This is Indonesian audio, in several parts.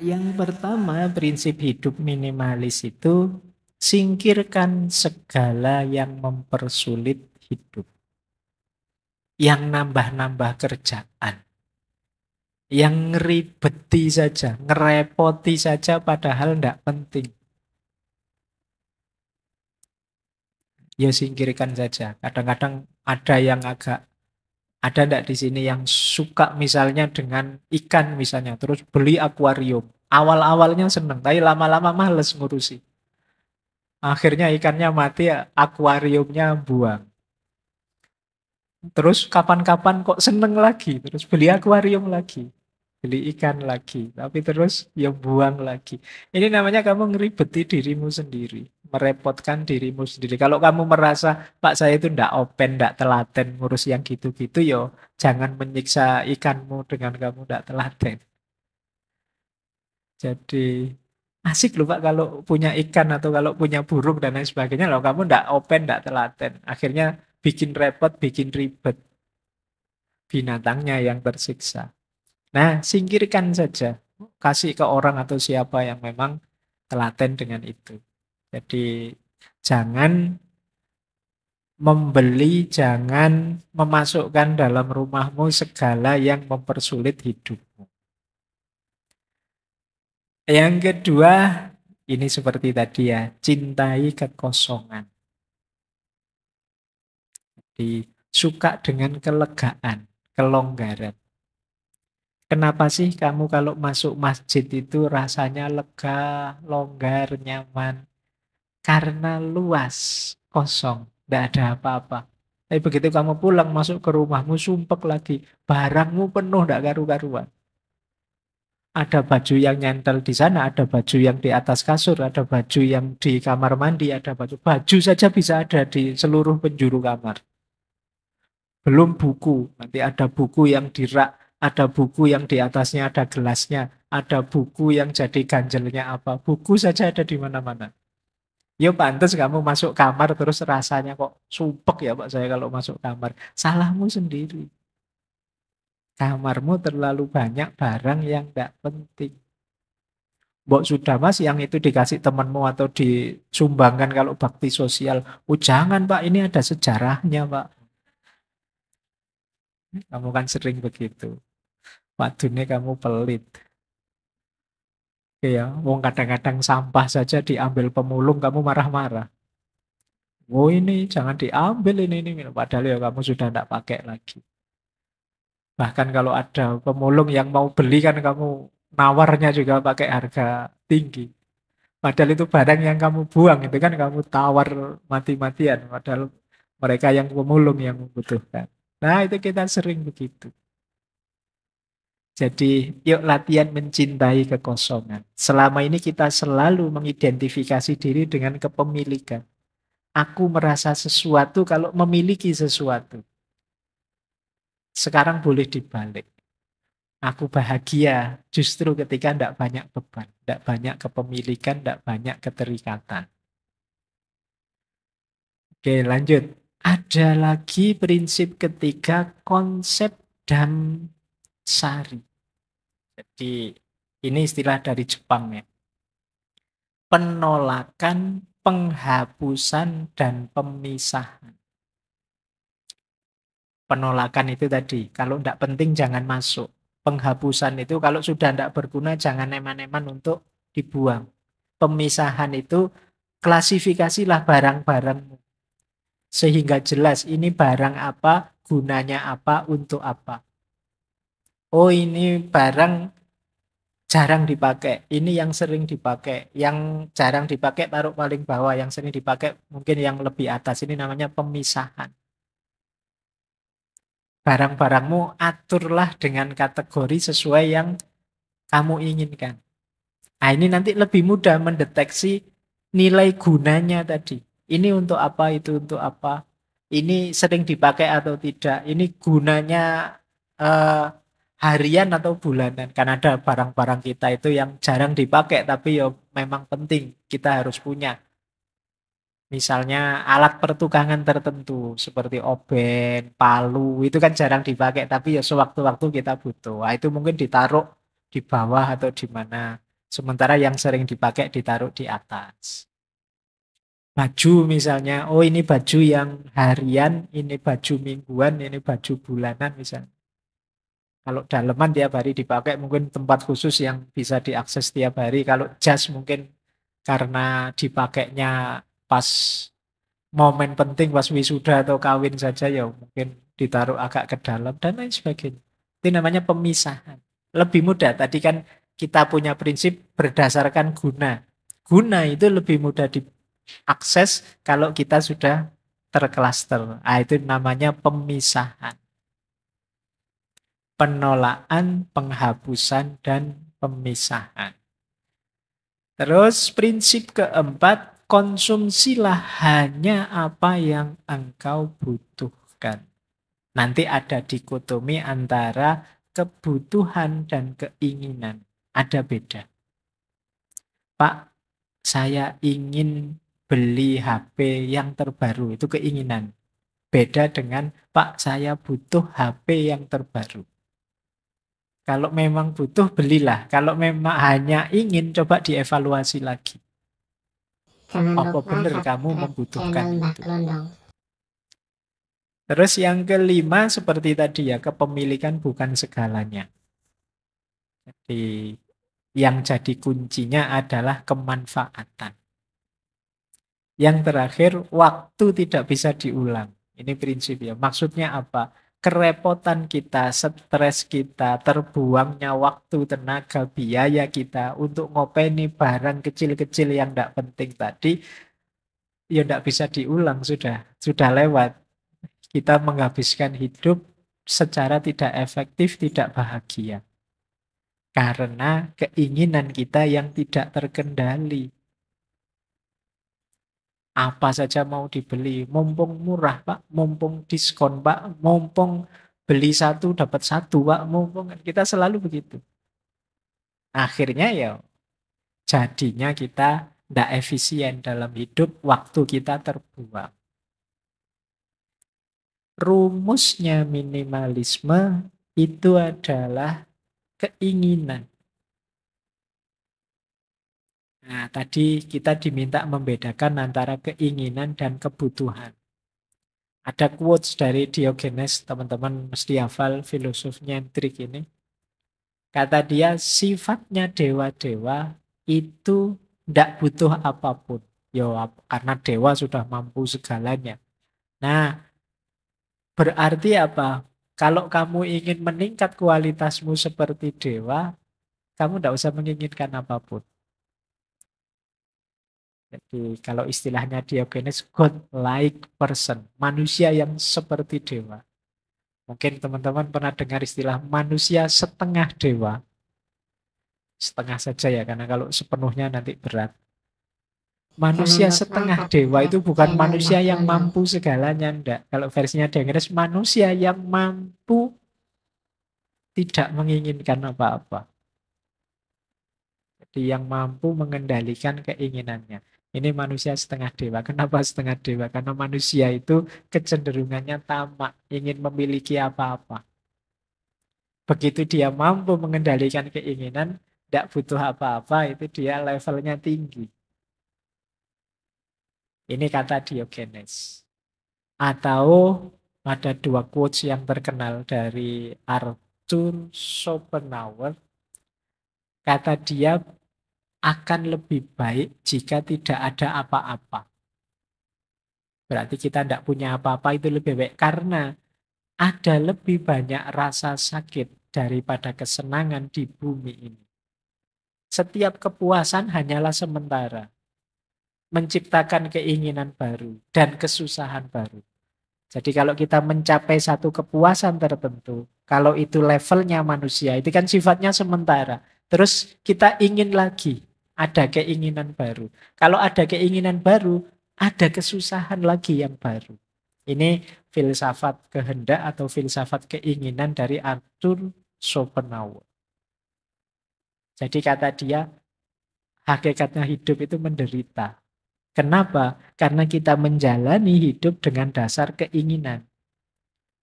Yang pertama, prinsip hidup minimalis itu singkirkan segala yang mempersulit hidup, yang nambah-nambah kerjaan, yang ngeribeti saja, ngerepoti saja padahal tidak penting. Ya singkirkan saja. Kadang-kadang ada yang agak ada ndak di sini yang suka misalnya dengan ikan misalnya, terus beli akuarium. Awal-awalnya seneng, tapi lama-lama males ngurusi. Akhirnya ikannya mati, akuariumnya buang. Terus kapan-kapan kok seneng lagi, terus beli akuarium lagi, beli ikan lagi, tapi terus ya buang lagi. Ini namanya kamu ngeribeti dirimu sendiri, merepotkan dirimu sendiri. Kalau kamu merasa, Pak saya itu ndak open, ndak telaten ngurus yang gitu-gitu, yo jangan menyiksa ikanmu dengan kamu ndak telaten. Jadi asik loh Pak kalau punya ikan atau kalau punya burung dan lain sebagainya. Loh kamu ndak open, ndak telaten. Akhirnya bikin repot, bikin ribet. Binatangnya yang tersiksa. Nah, singkirkan saja. Kasih ke orang atau siapa yang memang telaten dengan itu. Jadi jangan membeli, jangan memasukkan dalam rumahmu segala yang mempersulit hidupmu. Yang kedua, ini seperti tadi ya, cintai kekosongan. Suka dengan kelegaan, kelonggaran. Kenapa sih kamu kalau masuk masjid itu rasanya lega, longgar, nyaman? Karena luas, kosong, tidak ada apa-apa. Tapi begitu kamu pulang masuk ke rumahmu, sumpek lagi. Barangmu penuh, tidak karu-karuan. Ada baju yang nyantel di sana, ada baju yang di atas kasur, ada baju yang di kamar mandi, ada baju. Baju saja bisa ada di seluruh penjuru kamar. Belum buku, nanti ada buku yang di rak, ada buku yang di atasnya ada gelasnya, ada buku yang jadi ganjelnya apa. Buku saja ada di mana-mana. Ya pantas kamu masuk kamar terus rasanya kok sumpek ya Pak saya kalau masuk kamar. Salahmu sendiri. Kamarmu terlalu banyak barang yang tidak penting. Mbok sudah mas yang itu dikasih temanmu atau disumbangkan kalau bakti sosial. Oh jangan Pak, ini ada sejarahnya Pak. Kamu kan sering begitu. Waduhnya kamu pelit. Ya, wong kadang-kadang sampah saja diambil pemulung kamu marah-marah. Oh ini jangan diambil ini. Padahal ya kamu sudah tidak pakai lagi. Bahkan kalau ada pemulung yang mau beli kan kamu nawarnya juga pakai harga tinggi. Padahal itu barang yang kamu buang itu kan kamu tawar mati-matian. Padahal mereka yang pemulung yang membutuhkan. Nah itu kita sering begitu. Jadi yuk latihan mencintai kekosongan. Selama ini kita selalu mengidentifikasi diri dengan kepemilikan. Aku merasa sesuatu kalau memiliki sesuatu. Sekarang boleh dibalik. Aku bahagia justru ketika tidak banyak beban, tidak banyak kepemilikan, tidak banyak keterikatan. Oke, lanjut. Ada lagi prinsip ketiga, konsep Damsari. Jadi ini istilah dari Jepang ya. Penolakan, penghapusan, dan pemisahan. Penolakan itu tadi, kalau tidak penting jangan masuk. Penghapusan itu kalau sudah tidak berguna jangan eman-eman untuk dibuang. Pemisahan itu klasifikasilah barang-barangmu. Sehingga jelas ini barang apa, gunanya apa, untuk apa. Oh ini barang jarang dipakai, ini yang sering dipakai. Yang jarang dipakai taruh paling bawah, yang sering dipakai mungkin yang lebih atas. Ini namanya pemisahan. Barang-barangmu aturlah dengan kategori sesuai yang kamu inginkan. Nah, ini nanti lebih mudah mendeteksi nilai gunanya tadi. Ini untuk apa, itu untuk apa. Ini sering dipakai atau tidak. Ini gunanya eh, harian atau bulanan. Kan ada barang-barang kita itu yang jarang dipakai, tapi ya memang penting. Kita harus punya. Misalnya alat pertukangan tertentu seperti oben, palu itu kan jarang dipakai tapi ya sewaktu-waktu kita butuh. Nah, itu mungkin ditaruh di bawah atau di mana. Sementara yang sering dipakai ditaruh di atas. Baju misalnya, oh ini baju yang harian, ini baju mingguan, ini baju bulanan misalnya. Kalau daleman tiap hari dipakai mungkin tempat khusus yang bisa diakses tiap hari. Kalau jas mungkin karena dipakainya pas momen penting, pas wisuda atau kawin saja ya mungkin ditaruh agak ke dalam dan lain sebagainya. Itu namanya pemisahan. Lebih mudah. Tadi kan kita punya prinsip berdasarkan guna. Guna itu lebih mudah diakses kalau kita sudah terklaster. Ah, itu namanya pemisahan. Penolakan, penghapusan, dan pemisahan. Terus prinsip keempat, konsumsilah hanya apa yang engkau butuhkan. Nanti ada dikotomi antara kebutuhan dan keinginan. Ada beda. Pak, saya ingin beli HP yang terbaru. Itu keinginan. Beda dengan, Pak, saya butuh HP yang terbaru. Kalau memang butuh, belilah. Kalau memang hanya ingin, coba dievaluasi lagi. Jangan Apa lupa benar kamu subscribe membutuhkan channel Mbah itu? Klondong. Terus yang kelima, seperti tadi ya, kepemilikan bukan segalanya. Jadi, yang jadi kuncinya adalah kemanfaatan. Yang terakhir, waktu tidak bisa diulang. Ini prinsip ya. Maksudnya apa? Kerepotan kita, stres kita, terbuangnya waktu, tenaga, biaya kita untuk ngopeni barang kecil-kecil yang tidak penting tadi, ya tidak bisa diulang sudah lewat. Kita menghabiskan hidup secara tidak efektif, tidak bahagia. Karena keinginan kita yang tidak terkendali. Apa saja mau dibeli. Mumpung murah, Pak. Mumpung diskon, Pak. Mumpung beli satu dapat satu, Pak. Mumpung kita selalu begitu. Akhirnya ya jadinya kita tidak efisien dalam hidup, waktu kita terbuang. Rumusnya minimalisme itu adalah keinginan. Nah, tadi kita diminta membedakan antara keinginan dan kebutuhan. Ada quotes dari Diogenes, teman-teman mesti hafal filosof nyentrik ini. Kata dia, sifatnya dewa-dewa itu tidak butuh apapun. Yo, karena dewa sudah mampu segalanya. Nah, berarti apa? Kalau kamu ingin meningkat kualitasmu seperti dewa, kamu tidak usah menginginkan apapun. Jadi kalau istilahnya Diogenes, God-like person. Manusia yang seperti dewa. Mungkin teman-teman pernah dengar istilah manusia setengah dewa. Setengah saja ya, karena kalau sepenuhnya nanti berat. Jangan Manusia lupa setengah dewa subscribe itu bukan channel manusia Mbah yang Klondong. mampu segalanya, enggak. Kalau versinya Diogenes, manusia yang mampu tidak menginginkan apa-apa. Jadi yang mampu mengendalikan keinginannya. Ini manusia setengah dewa. Kenapa setengah dewa? Karena manusia itu kecenderungannya tamak, ingin memiliki apa-apa. Begitu dia mampu mengendalikan keinginan, tidak butuh apa-apa, itu dia levelnya tinggi. Ini kata Diogenes. Atau ada dua quotes yang terkenal dari Arthur Schopenhauer. Kata dia, akan lebih baik jika tidak ada apa-apa. Berarti kita tidak punya apa-apa itu lebih baik. Karena ada lebih banyak rasa sakit daripada kesenangan di bumi ini. Setiap kepuasan hanyalah sementara. Menciptakan keinginan baru dan kesusahan baru. Jadi kalau kita mencapai satu kepuasan tertentu, kalau itu levelnya manusia, itu kan sifatnya sementara. Terus kita ingin lagi, ada keinginan baru. Kalau ada keinginan baru, ada kesusahan lagi yang baru. Ini filsafat kehendak atau filsafat keinginan dari Arthur Schopenhauer. Jadi kata dia, hakikatnya hidup itu menderita. Kenapa? Karena kita menjalani hidup dengan dasar keinginan.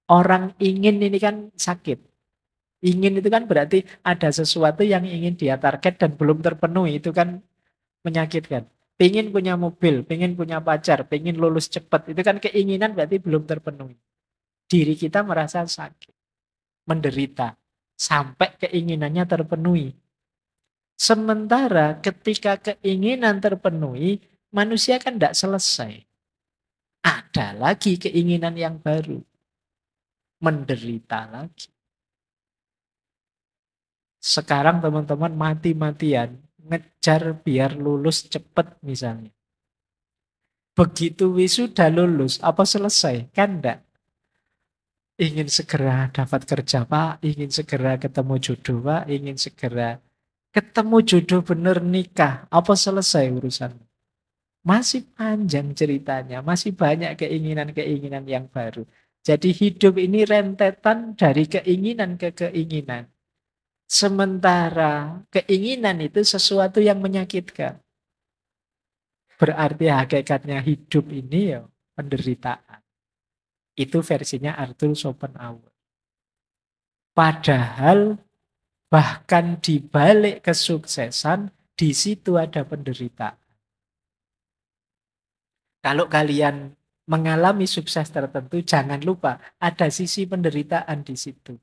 Orang ingin ini kan sakit. Ingin itu kan berarti ada sesuatu yang ingin dia target dan belum terpenuhi. Itu kan menyakitkan. Pengen punya mobil, pengen punya pacar, pengen lulus cepat. Itu kan keinginan berarti belum terpenuhi. Diri kita merasa sakit, menderita. Sampai keinginannya terpenuhi. Sementara ketika keinginan terpenuhi, manusia kan tidak selesai. Ada lagi keinginan yang baru. Menderita lagi. Sekarang teman-teman mati-matian ngejar biar lulus cepat misalnya. Begitu wisuda lulus, apa selesai? Kan enggak. Ingin segera dapat kerja Pak, ingin segera ketemu jodoh Pak, ingin segera ketemu jodoh bener nikah. Apa selesai urusan? Masih panjang ceritanya, masih banyak keinginan-keinginan yang baru. Jadi hidup ini rentetan dari keinginan ke keinginan. Sementara keinginan itu sesuatu yang menyakitkan. Berarti hakikatnya hidup ini ya penderitaan. Itu versinya Arthur Schopenhauer. Padahal bahkan di balik kesuksesan, di situ ada penderitaan. Kalau kalian mengalami sukses tertentu, jangan lupa ada sisi penderitaan di situ.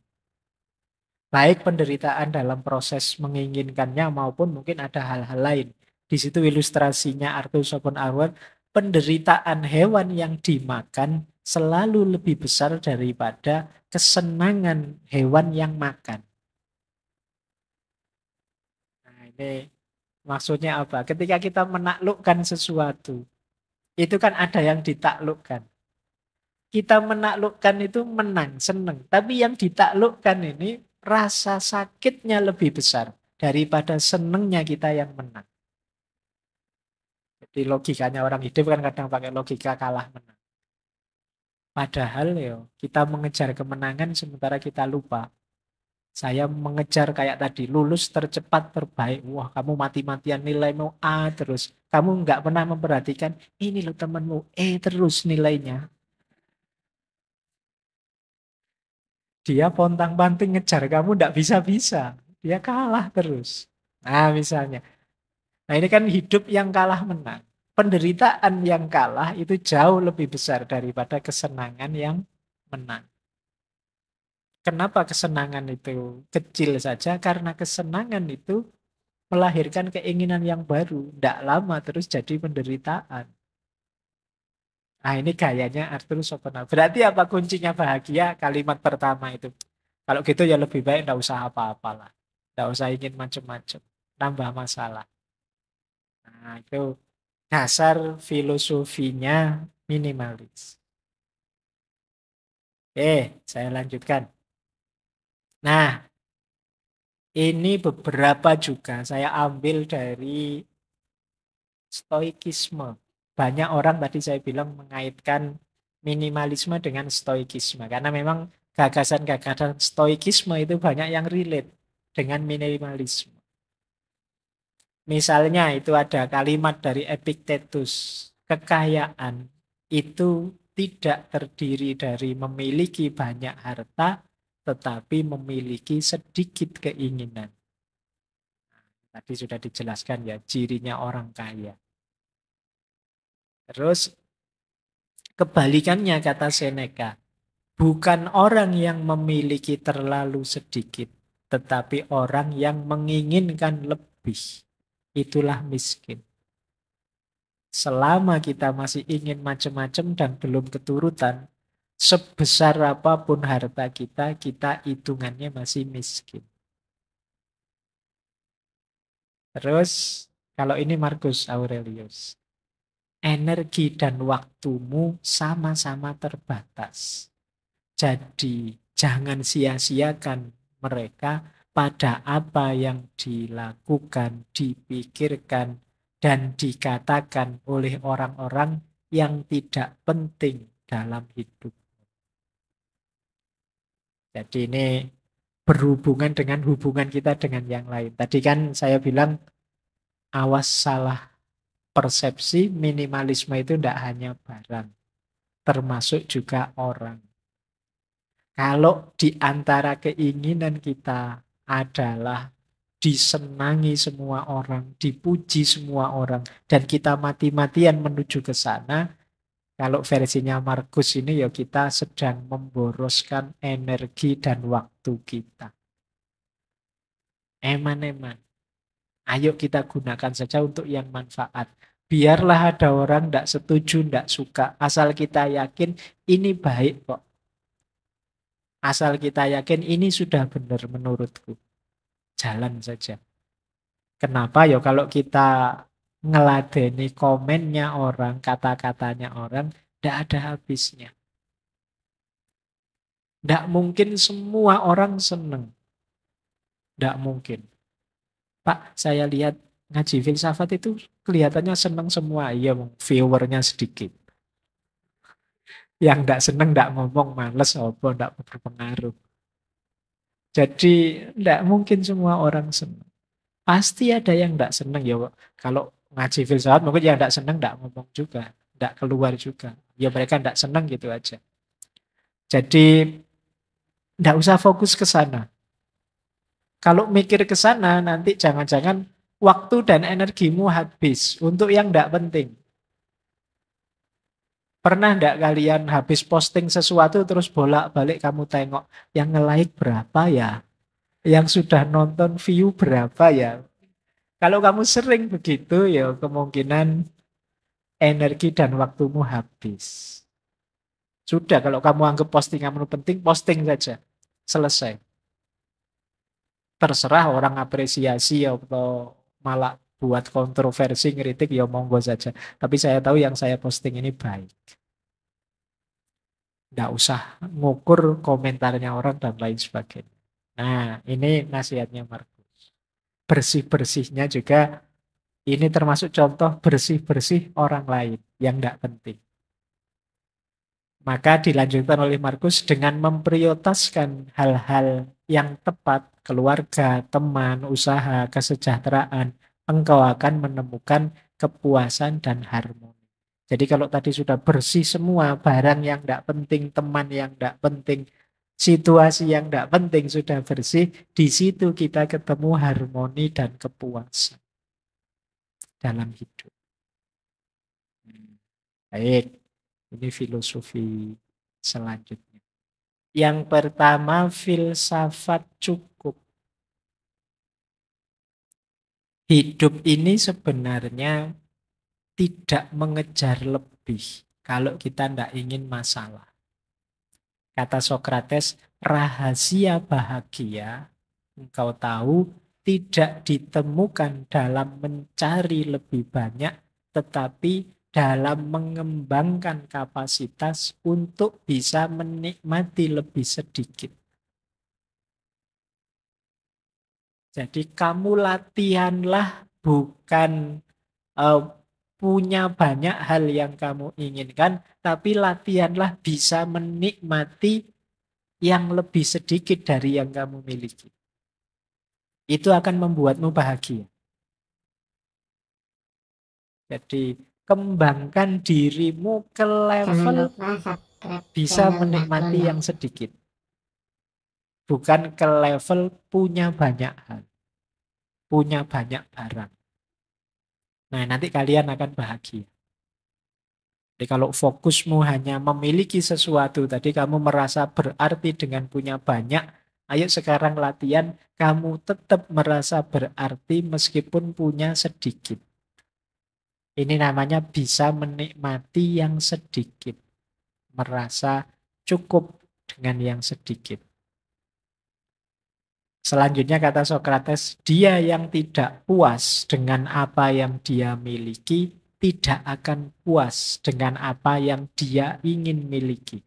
Baik penderitaan dalam proses menginginkannya maupun mungkin ada hal-hal lain. Di situ ilustrasinya Arthur Schopenhauer, penderitaan hewan yang dimakan selalu lebih besar daripada kesenangan hewan yang makan. Nah, ini maksudnya apa? Ketika kita menaklukkan sesuatu, itu kan ada yang ditaklukkan. Kita menaklukkan itu menang, senang. Tapi yang ditaklukkan ini rasa sakitnya lebih besar daripada senangnya kita yang menang. Jadi logikanya orang hidup kan kadang pakai logika kalah menang. Padahal ya kita mengejar kemenangan sementara kita lupa. Saya mengejar kayak tadi, lulus tercepat terbaik. Wah, kamu mati-matian nilaimu A terus. Kamu nggak pernah memperhatikan, ini loh temanmu E terus nilainya. Dia pontang-panting ngejar kamu nggak bisa-bisa. Dia kalah terus. Nah, misalnya. Nah, ini kan hidup yang kalah menang. Penderitaan yang kalah itu jauh lebih besar daripada kesenangan yang menang. Kenapa kesenangan itu kecil saja? Karena kesenangan itu melahirkan keinginan yang baru. Tidak lama terus jadi penderitaan. Nah, ini gayanya Arthur Schopenhauer. Berarti apa kuncinya bahagia? Kalimat pertama itu. Kalau gitu ya lebih baik tidak usah apa-apalah. Tidak usah ingin macam-macam. Tambah masalah. Nah, itu dasar filosofinya minimalis. Saya lanjutkan. Nah, ini beberapa juga saya ambil dari stoikisme. Banyak orang tadi saya bilang mengaitkan minimalisme dengan stoikisme. Karena memang gagasan-gagasan stoikisme itu banyak yang relate dengan minimalisme. Misalnya itu ada kalimat dari Epictetus, kekayaan itu tidak terdiri dari memiliki banyak harta, tetapi memiliki sedikit keinginan. Tadi sudah dijelaskan ya, cirinya orang kaya. Terus kebalikannya kata Seneca, bukan orang yang memiliki terlalu sedikit, tetapi orang yang menginginkan lebih. Itulah miskin. Selama kita masih ingin macam-macam dan belum keturutan, sebesar apapun harta kita, kita hitungannya masih miskin. Terus, kalau ini Marcus Aurelius, energi dan waktumu sama-sama terbatas. Jadi, jangan sia-siakan mereka pada apa yang dilakukan, dipikirkan, dan dikatakan oleh orang-orang yang tidak penting dalam hidup. Jadi ini berhubungan dengan hubungan kita dengan yang lain. Tadi kan saya bilang awas salah persepsi, minimalisme itu tidak hanya barang, termasuk juga orang. Kalau di antara keinginan kita adalah disenangi semua orang, dipuji semua orang, dan kita mati-matian menuju ke sana, kalau versinya Markus ini ya kita sedang memboroskan energi dan waktu kita. Eman-eman. Ayo kita gunakan saja untuk yang manfaat. Biarlah ada orang tidak setuju, tidak suka. Asal kita yakin ini baik kok. Asal kita yakin ini sudah benar menurutku. Jalan saja. Kenapa ya kalau kita ngeladeni komennya orang, kata-katanya orang, tidak ada habisnya. Tidak mungkin semua orang senang. Tidak mungkin. Pak, saya lihat ngaji filsafat itu kelihatannya senang semua. Iya, viewernya sedikit. Yang tidak senang tidak ngomong, males, apa, tidak berpengaruh. Jadi tidak mungkin semua orang senang. Pasti ada yang tidak senang ya. Kalau ngaji filsafat mungkin yang tidak senang tidak ngomong juga, tidak keluar juga. Ya mereka tidak senang gitu aja. Jadi tidak usah fokus ke sana. Kalau mikir ke sana nanti jangan-jangan waktu dan energimu habis untuk yang tidak penting. Pernah tidak kalian habis posting sesuatu terus bolak-balik kamu tengok yang nge-like berapa ya? Yang sudah nonton view berapa ya? Kalau kamu sering begitu ya kemungkinan energi dan waktumu habis. Sudah kalau kamu anggap postinganmu penting, posting saja. Selesai. Terserah orang apresiasi atau malah buat kontroversi, ngeritik ya monggo saja. Tapi saya tahu yang saya posting ini baik. Nggak usah ngukur komentarnya orang dan lain sebagainya. Nah, ini nasihatnya Markus. Bersih-bersihnya juga ini termasuk contoh bersih-bersih orang lain yang tidak penting. Maka dilanjutkan oleh Markus dengan memprioritaskan hal-hal yang tepat, keluarga, teman, usaha, kesejahteraan, engkau akan menemukan kepuasan dan harmoni. Jadi kalau tadi sudah bersih semua, barang yang tidak penting, teman yang tidak penting, situasi yang tidak penting sudah bersih, di situ kita ketemu harmoni dan kepuasan dalam hidup. Baik, ini filosofi selanjutnya. Yang pertama, filsafat cukup. Hidup ini sebenarnya tidak mengejar lebih kalau kita tidak ingin masalah. Kata Sokrates, rahasia bahagia, engkau tahu, tidak ditemukan dalam mencari lebih banyak, tetapi dalam mengembangkan kapasitas untuk bisa menikmati lebih sedikit. Jadi kamu latihanlah bukan punya banyak hal yang kamu inginkan, tapi latihanlah bisa menikmati yang lebih sedikit dari yang kamu miliki. Itu akan membuatmu bahagia. Jadi kembangkan dirimu ke level bisa menikmati yang sedikit. Bukan ke level punya banyak hal. Punya banyak barang. Nah, nanti kalian akan bahagia. Jadi kalau fokusmu hanya memiliki sesuatu, tadi kamu merasa berarti dengan punya banyak, ayo sekarang latihan, kamu tetap merasa berarti meskipun punya sedikit. Ini namanya bisa menikmati yang sedikit. Merasa cukup dengan yang sedikit. Selanjutnya kata Sokrates, dia yang tidak puas dengan apa yang dia miliki, tidak akan puas dengan apa yang dia ingin miliki.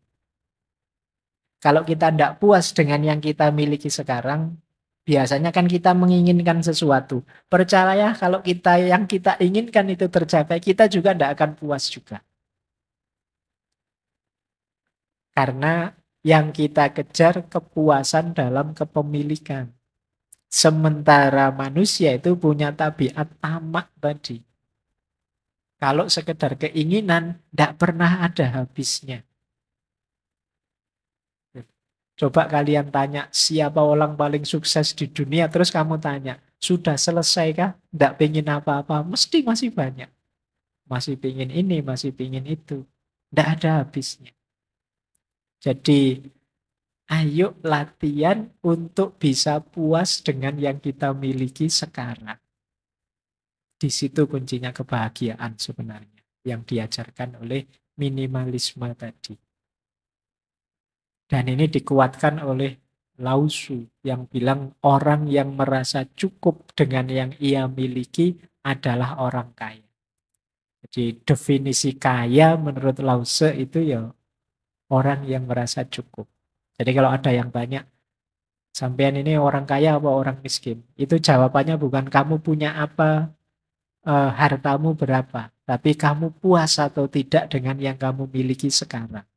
Kalau kita tidak puas dengan yang kita miliki sekarang, biasanya kan kita menginginkan sesuatu. Percaya kalau yang kita inginkan itu tercapai, kita juga tidak akan puas juga. Karena yang kita kejar kepuasan dalam kepemilikan. Sementara manusia itu punya tabiat tamak tadi. Kalau sekedar keinginan, tidak pernah ada habisnya. Coba kalian tanya siapa orang paling sukses di dunia, terus kamu tanya, sudah selesai kah? Tidak pengen apa-apa, mesti masih banyak. Masih pengen ini, masih pengen itu. Tidak ada habisnya. Jadi ayo latihan untuk bisa puas dengan yang kita miliki sekarang. Di situ kuncinya kebahagiaan sebenarnya yang diajarkan oleh minimalisme tadi. Dan ini dikuatkan oleh Lao Tzu yang bilang orang yang merasa cukup dengan yang ia miliki adalah orang kaya. Jadi definisi kaya menurut Lao Tzu itu ya orang yang merasa cukup. Jadi kalau ada yang tanya, sampean ini orang kaya apa orang miskin? Itu jawabannya bukan kamu punya apa, hartamu berapa, tapi kamu puas atau tidak dengan yang kamu miliki sekarang.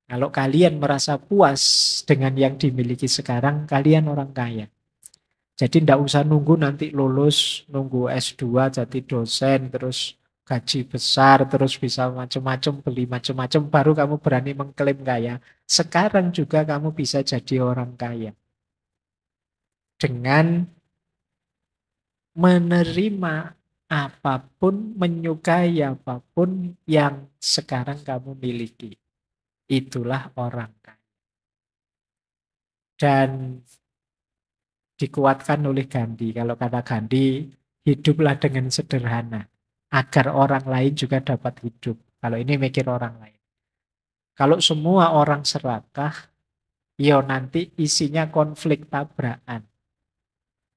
Kalau kalian merasa puas dengan yang dimiliki sekarang, kalian orang kaya. Jadi tidak usah nunggu nanti lulus, nunggu S2 jadi dosen, terus gaji besar, terus bisa macam-macam, beli macam-macam, baru kamu berani mengklaim kaya. Sekarang juga kamu bisa jadi orang kaya. Dengan menerima apapun, menyukai apapun yang sekarang kamu miliki. Itulah orang kaya. Dan dikuatkan oleh Gandhi. Kalau kata Gandhi, hiduplah dengan sederhana. Agar orang lain juga dapat hidup. Kalau ini mikir orang lain. Kalau semua orang serakah, ya nanti isinya konflik tabrakan.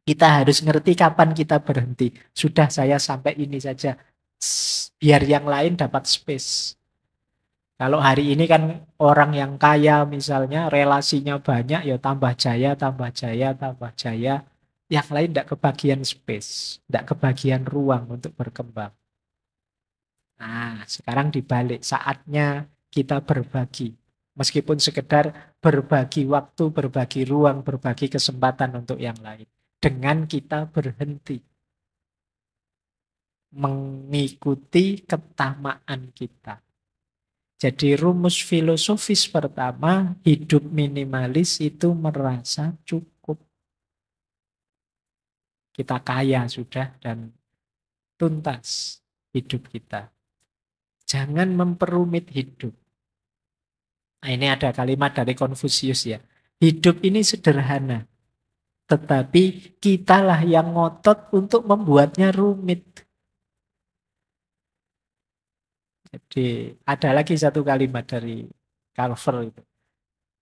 Kita harus ngerti kapan kita berhenti. Sudah saya sampai ini saja. Biar yang lain dapat space. Kalau hari ini kan orang yang kaya misalnya relasinya banyak ya tambah jaya, tambah jaya, tambah jaya. Yang lain tidak kebagian space, tidak kebagian ruang untuk berkembang. Nah, sekarang dibalik saatnya kita berbagi. Meskipun sekedar berbagi waktu, berbagi ruang, berbagi kesempatan untuk yang lain. Dengan kita berhenti mengikuti ketamaan kita. Jadi rumus filosofis pertama, hidup minimalis itu merasa cukup. Kita kaya sudah dan tuntas hidup kita. Jangan memperumit hidup. Nah, ini ada kalimat dari Konfusius ya. Hidup ini sederhana, tetapi kitalah yang ngotot untuk membuatnya rumit. Jadi ada lagi satu kalimat dari Calver itu.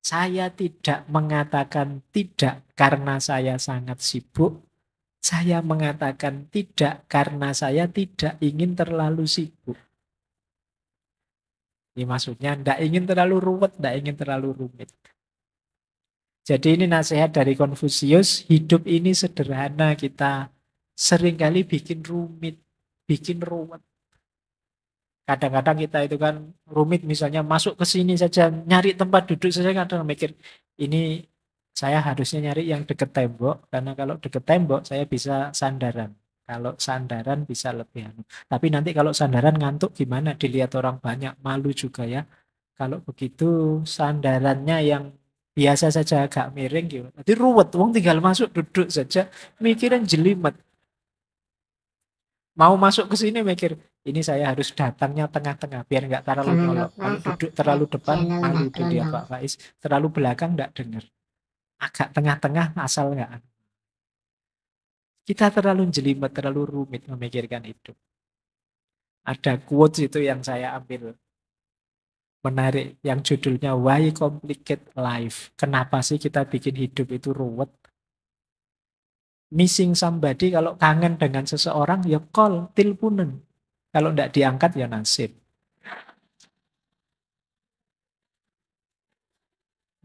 Saya tidak mengatakan tidak karena saya sangat sibuk. Saya mengatakan tidak karena saya tidak ingin terlalu sibuk. Ini maksudnya tidak ingin terlalu ruwet, tidak ingin terlalu rumit. Jadi ini nasihat dari Konfusius, hidup ini sederhana, kita seringkali bikin rumit, bikin ruwet. Kadang-kadang kita itu kan rumit misalnya masuk ke sini saja, nyari tempat duduk saja kadang mikir, ini saya harusnya nyari yang dekat tembok, karena kalau dekat tembok saya bisa sandaran. Kalau sandaran bisa lebih anu. Tapi nanti kalau sandaran ngantuk gimana? Dilihat orang banyak, malu juga ya. Kalau begitu sandarannya yang biasa saja agak miring gitu. Nanti ruwet, wong tinggal masuk duduk saja, mikirin jelimet. Mau masuk ke sini mikir, ini saya harus datangnya tengah-tengah biar nggak terlalu nyolok. Kalau duduk terlalu depan, malu dilihat Pak Faiz. Terlalu belakang nggak dengar. Agak tengah-tengah asal nggak. Kita terlalu jelimet, terlalu rumit memikirkan itu. Ada quotes itu yang saya ambil menarik, yang judulnya Why Complicate Life? Kenapa sih kita bikin hidup itu ruwet? Missing somebody, kalau kangen dengan seseorang ya call, teleponan. Kalau tidak diangkat ya nasib.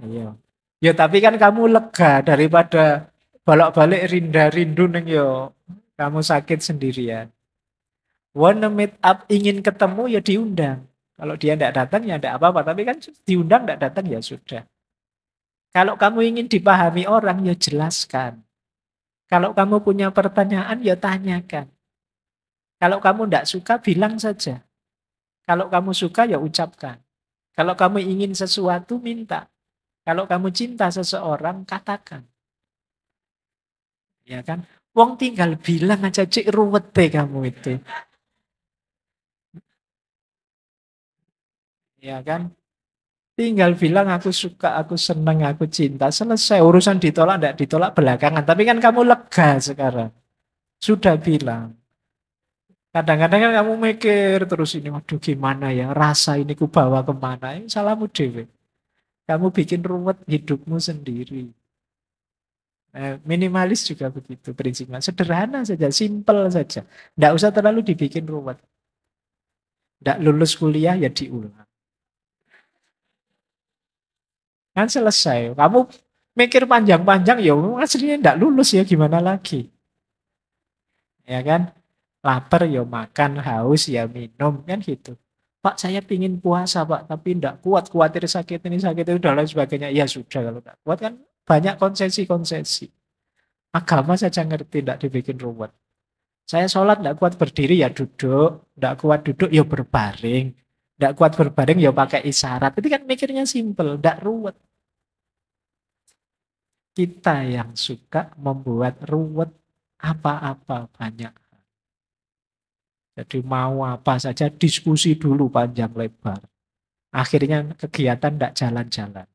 Iya. Ya tapi kan kamu lega daripada bolak-balik rindu neng yo. Kamu sakit sendirian. Wanna meet up, ingin ketemu ya diundang. Kalau dia tidak datang ya tidak apa-apa. Tapi kan diundang tidak datang ya sudah. Kalau kamu ingin dipahami orang ya jelaskan. Kalau kamu punya pertanyaan ya tanyakan. Kalau kamu tidak suka bilang saja. Kalau kamu suka ya ucapkan. Kalau kamu ingin sesuatu minta. Kalau kamu cinta seseorang, katakan. Ya kan? Wong tinggal bilang aja, cik ruwet deh kamu itu. Ya kan? Tinggal bilang aku suka, aku senang, aku cinta. Selesai. Urusan ditolak, enggak ditolak belakangan. Tapi kan kamu lega sekarang. Sudah bilang. Kadang-kadang kan kamu mikir terus ini, waduh gimana ya, rasa ini ku bawa kemana. Ini salahmu dewe. Kamu bikin ruwet hidupmu sendiri. Minimalis juga begitu prinsipnya. Sederhana saja, simple saja. Tidak usah terlalu dibikin ruwet. Tidak lulus kuliah ya diulang. Kan selesai. Kamu mikir panjang-panjang ya aslinya tidak lulus ya gimana lagi. Ya kan? Lapar ya makan, haus ya minum kan gitu. Pak saya pingin puasa Pak, tapi tidak kuat, khawatir sakit ini sakit itu dan lain sebagainya. Ya sudah kalau tidak kuat kan banyak konsesi-konsesi. Agama saja ngerti, tidak dibikin ruwet. Saya sholat tidak kuat berdiri ya duduk, tidak kuat duduk ya berbaring. Tidak kuat berbaring ya pakai isyarat. Itu kan mikirnya simple, tidak ruwet. Kita yang suka membuat ruwet apa-apa banyak. Jadi mau apa saja diskusi dulu panjang lebar. Akhirnya kegiatan tidak jalan-jalan.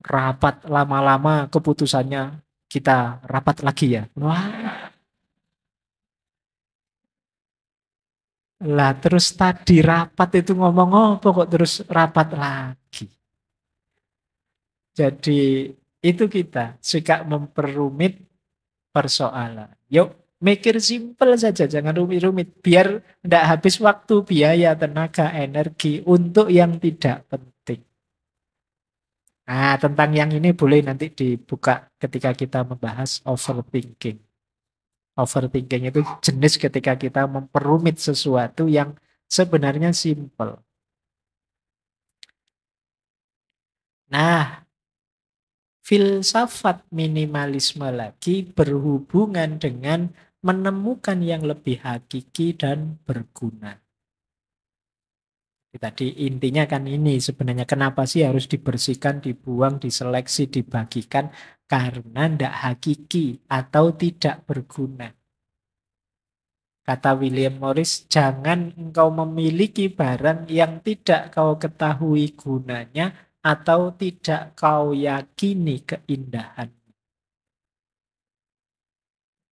Rapat lama-lama keputusannya kita rapat lagi ya. Wah, lah terus tadi rapat itu ngomong apa kok terus rapat lagi. Jadi itu kita suka memperumit persoalan. Yuk mikir simpel saja, jangan rumit-rumit. Biar tidak habis waktu, biaya, tenaga, energi untuk yang tidak penting. Nah, tentang yang ini boleh nanti dibuka ketika kita membahas overthinking. Overthinking itu jenis ketika kita memperumit sesuatu yang sebenarnya simple. Nah, filsafat minimalisme lagi berhubungan dengan menemukan yang lebih hakiki dan berguna. Tadi intinya kan ini sebenarnya kenapa sih harus dibersihkan, dibuang, diseleksi, dibagikan karena tidak hakiki atau tidak berguna. Kata William Morris, jangan engkau memiliki barang yang tidak kau ketahui gunanya atau tidak kau yakini keindahan.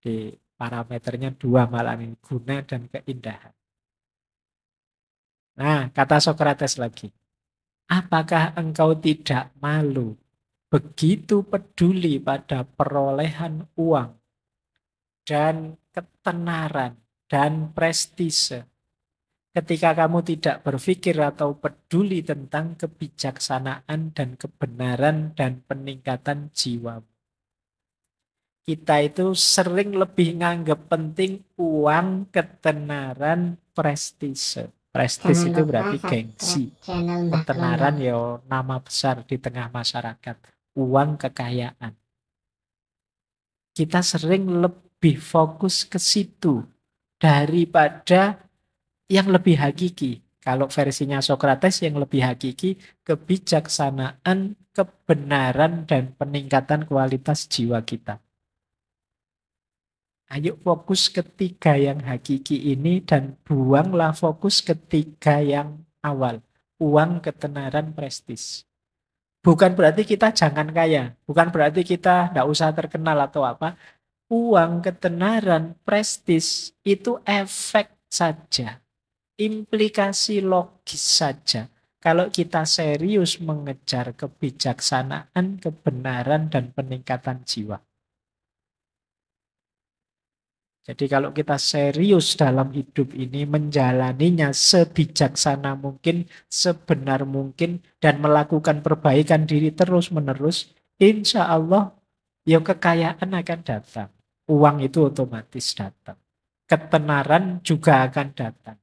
Di parameternya dua malah ini, guna dan keindahan. Nah, kata Sokrates lagi, apakah engkau tidak malu begitu peduli pada perolehan uang dan ketenaran dan prestise ketika kamu tidak berpikir atau peduli tentang kebijaksanaan dan kebenaran dan peningkatan jiwa. Kita itu sering lebih nganggap penting uang, ketenaran, prestise. Prestis Jangan itu lupa berarti gengsi. subscribe channel Mbah Ketenaran Klondong. ya nama besar di tengah masyarakat. Uang, kekayaan. Kita sering lebih fokus ke situ daripada yang lebih hakiki. Kalau versinya Sokrates yang lebih hakiki, kebijaksanaan, kebenaran, dan peningkatan kualitas jiwa kita. Ayo fokus ketiga yang hakiki ini dan buanglah fokus ketiga yang awal. Uang, ketenaran, prestis. Bukan berarti kita jangan kaya. Bukan berarti kita tidak usah terkenal atau apa. Uang, ketenaran, prestis itu efek saja. Implikasi logis saja. Kalau kita serius mengejar kebijaksanaan, kebenaran, dan peningkatan jiwa. Jadi kalau kita serius dalam hidup ini, menjalaninya sebijaksana mungkin, sebenar mungkin, dan melakukan perbaikan diri terus-menerus, insya Allah ya kekayaan akan datang. Uang itu otomatis datang. Ketenaran juga akan datang.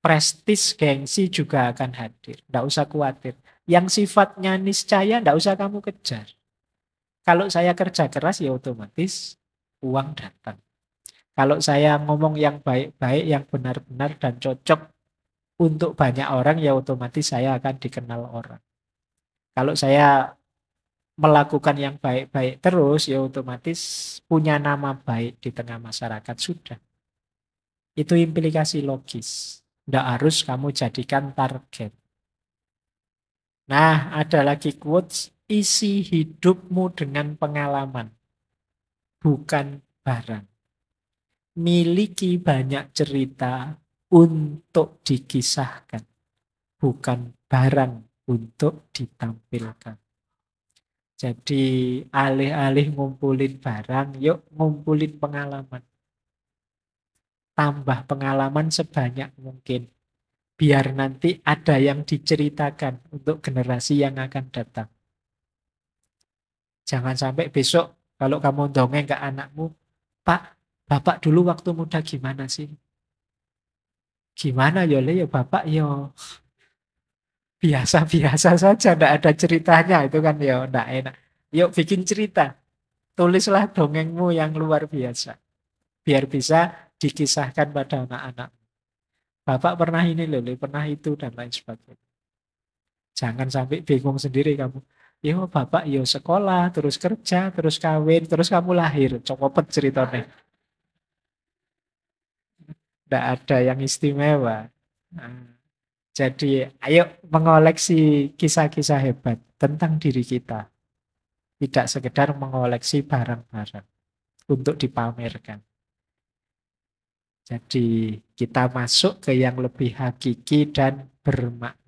Prestis, gengsi juga akan hadir. Tidak usah khawatir. Yang sifatnya niscaya, tidak usah kamu kejar. Kalau saya kerja keras, ya otomatis uang datang. Kalau saya ngomong yang baik-baik, yang benar-benar dan cocok untuk banyak orang, ya otomatis saya akan dikenal orang. Kalau saya melakukan yang baik-baik terus, ya otomatis punya nama baik di tengah masyarakat sudah. Itu implikasi logis. Tidak harus kamu jadikan target. Nah, ada lagi quotes, isi hidupmu dengan pengalaman, bukan barang. Miliki banyak cerita untuk dikisahkan, bukan barang untuk ditampilkan. Jadi alih-alih ngumpulin barang, yuk ngumpulin pengalaman. Tambah pengalaman sebanyak mungkin. Biar nanti ada yang diceritakan untuk generasi yang akan datang. Jangan sampai besok kalau kamu dongeng ke anakmu, Pak, Bapak dulu waktu muda gimana sih? Gimana ya, Le? Ya Bapak ya biasa-biasa saja, tidak ada ceritanya. Itu kan ya tidak enak. Yuk bikin cerita. Tulislah dongengmu yang luar biasa. Biar bisa dikisahkan pada anak-anak. Bapak pernah ini loh, pernah itu, dan lain sebagainya. Jangan sampai bingung sendiri kamu. Yo bapak yo sekolah, terus kerja, terus kawin, terus kamu lahir. Cokopet ceritanya. Tidak ada yang istimewa. Nah, jadi ayo mengoleksi kisah-kisah hebat tentang diri kita. Tidak sekedar mengoleksi barang-barang untuk dipamerkan. Jadi kita masuk ke yang lebih hakiki dan bermakna.